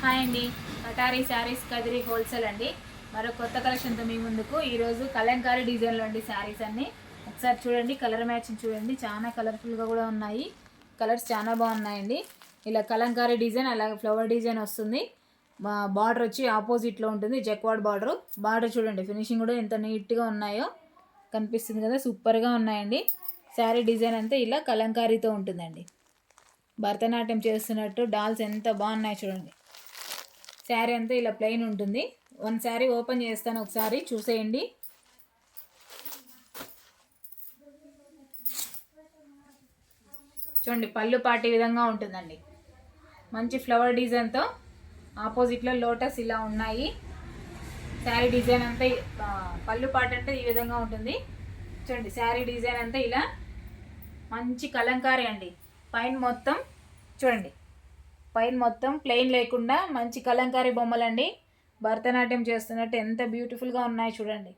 Hi అండి, కటారీ saris Kadiri wholesale అండి. మరో కొత్త కలెక్షన్తో మీ ముందుకు. ఈరోజు కలంకారీ డిజైన్లో అండి శారీస్ అన్నీ. ఒకసారి చూడండి, కలర్ మ్యాచింగ్ చూడండి, చాలా కలర్ఫుల్గా కూడా ఉన్నాయి. కలర్స్ చాలా బాగున్నాయండి. ఇలా కలంకారీ డిజైన్, అలాగే ఫ్లవర్ డిజైన్ వస్తుంది. బార్డర్ వచ్చి ఆపోజిట్లో ఉంటుంది, జక్వాడ్ బార్డర్. బార్డర్ చూడండి, ఫినిషింగ్ కూడా ఎంత నీట్గా ఉన్నాయో కనిపిస్తుంది కదా, సూపర్గా ఉన్నాయండి. శారీ డిజైన్ అంతా ఇలా కలంకారీతో ఉంటుందండి. భరతనాట్యం చేస్తున్నట్టు డాల్స్ ఎంత బాగున్నాయి చూడండి. శారీ అంతా ఇలా ప్లెయిన్ ఉంటుంది. వన్ శారీ ఓపెన్ చేస్తాను, ఒకసారి చూసేయండి. చూడండి, పళ్ళు పాటి విధంగా ఉంటుందండి. మంచి ఫ్లవర్ డిజైన్తో ఆపోజిట్లో లోటస్ ఇలా ఉన్నాయి. శారీ డిజైన్ అంతా పళ్ళు పాట అంటే ఈ విధంగా ఉంటుంది. చూడండి, శారీ డిజైన్ అంతా ఇలా మంచి కలంకారీ అండి. పైన మొత్తం చూడండి, పైన మొత్తం ప్లెయిన్ లేకుండా మంచి కలంకారీ బొమ్మలండి. భరతనాట్యం చేస్తున్నట్టు ఎంత బ్యూటిఫుల్గా ఉన్నాయి చూడండి.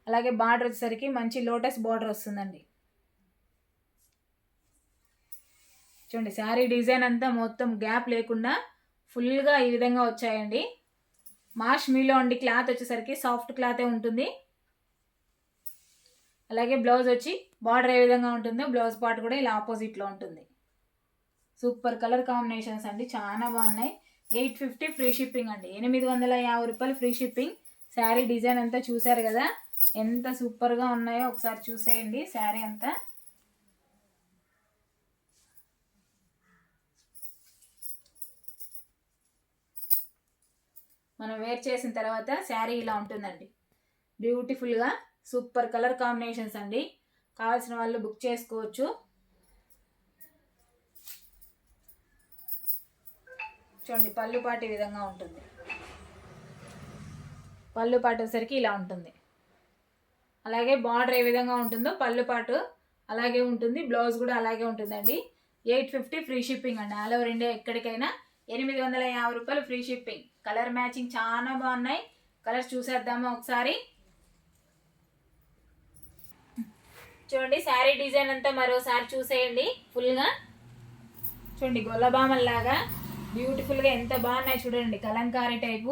అలాగే బార్డర్ వచ్చేసరికి మంచి లోటస్ బార్డర్ వస్తుందండి. చూడండి, శారీ డిజైన్ అంతా మొత్తం గ్యాప్ లేకుండా ఫుల్గా ఈ విధంగా వచ్చాయండి. మాష్ మీలో అండి. క్లాత్ వచ్చేసరికి సాఫ్ట్ క్లాతే ఉంటుంది. అలాగే బ్లౌజ్ వచ్చి బార్డర్ ఏ విధంగా ఉంటుందో బ్లౌజ్ పార్ట్ కూడా ఇలా ఆపోజిట్లో ఉంటుంది. సూపర్ కలర్ కాంబినేషన్స్ అండి, చాలా బాగున్నాయి. 850 ఫ్రీ షిప్పింగ్ అండి. 850 రూపాయలు ఫ్రీ షిప్పింగ్. శారీ డిజైన్ అంతా చూసారు కదా, ఎంత సూపర్గా ఉన్నాయో ఒకసారి చూసేయండి. శారీ అంతా మనం వేర్ చేసిన తర్వాత శారీ ఇలా ఉంటుందండి, బ్యూటిఫుల్గా. సూపర్ కలర్ కాంబినేషన్స్ అండి. కావాల్సిన వాళ్ళు బుక్ చేసుకోవచ్చు. చూడండి, పళ్ళు పాటు ఈ విధంగా ఉంటుంది. పళ్ళు పాటు వచ్చేసరికి ఇలా ఉంటుంది. అలాగే బార్డర్ ఏ విధంగా ఉంటుందో పళ్ళు పాటు అలాగే ఉంటుంది, బ్లౌజ్ కూడా అలాగే ఉంటుందండి. 850 ఫ్రీ షిప్పింగ్ అండి. ఆల్ ఓవర్ ఇండియా ఎక్కడికైనా 850 రూపాయలు ఫ్రీ షిప్పింగ్. కలర్ మ్యాచింగ్ చాలా బాగున్నాయి. కలర్స్ చూసేద్దాము ఒకసారి. చూడండి, శారీ డిజైన్ అంతా మరోసారి చూసేయండి ఫుల్గా. చూడండి, గొల్లబామల్లాగా బ్యూటిఫుల్గా ఎంత బాగున్నాయి చూడండి. కలంకారీ టైపు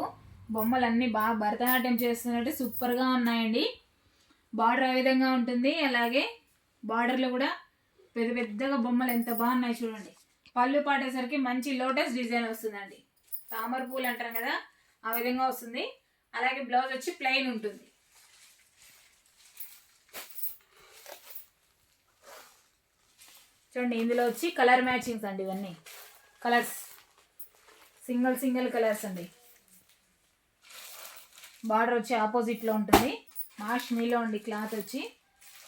బొమ్మలన్నీ బాగా భరతనాట్యం చేస్తున్నట్టు సూపర్గా ఉన్నాయండి. బార్డర్ ఏ విధంగా ఉంటుంది, అలాగే బార్డర్లో కూడా పెద్ద పెద్దగా బొమ్మలు ఎంత బాగున్నాయి చూడండి. పళ్ళు పాటేసరికి మంచి లోటస్ డిజైన్ వస్తుందండి. తామర పూలు అంటారు కదా, ఆ విధంగా వస్తుంది. అలాగే బ్లౌజ్ వచ్చి ప్లెయిన్ ఉంటుంది. చూడండి, ఇందులో వచ్చి కలర్ మ్యాచింగ్స్ అండి. ఇవన్నీ కలర్స్ సింగిల్ కలర్స్ అండి. బార్డర్ వచ్చి ఆపోజిట్లో ఉంటుంది. మాష్ మీలో అండి. క్లాత్ వచ్చి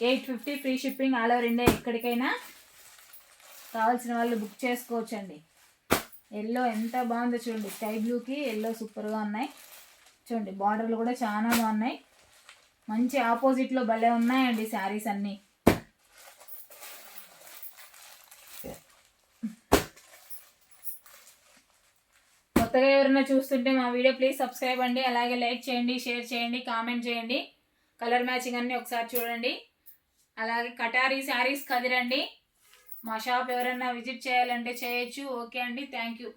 850 free shipping. All over India ఎక్కడికైనా. కావాల్సిన వాళ్ళు బుక్ చేసుకోవచ్చు అండి. ఎల్లో ఎంత బాగుందో చూడండి, స్కై బ్లూకి ఎల్లో సూపర్గా ఉన్నాయి. చూడండి, బార్డర్లు కూడా చాలా బాగున్నాయి. మంచి ఆపోజిట్లో భలే ఉన్నాయండి శారీస్ అన్నీ. కొత్తగా ఎవరైనా చూస్తుంటే మా వీడియో ప్లీజ్ సబ్స్క్రైబ్ అండి. అలాగే లైక్ చేయండి, షేర్ చేయండి, కామెంట్ చేయండి. కలర్ మ్యాచింగ్ అన్నీ ఒకసారి చూడండి. అలాగే కటారీ శారీస్ కదిరండి. మా షాప్ ఎవరైనా విజిట్ చేయాలంటే చేయొచ్చు. ఓకే అండి, థ్యాంక్ యూ.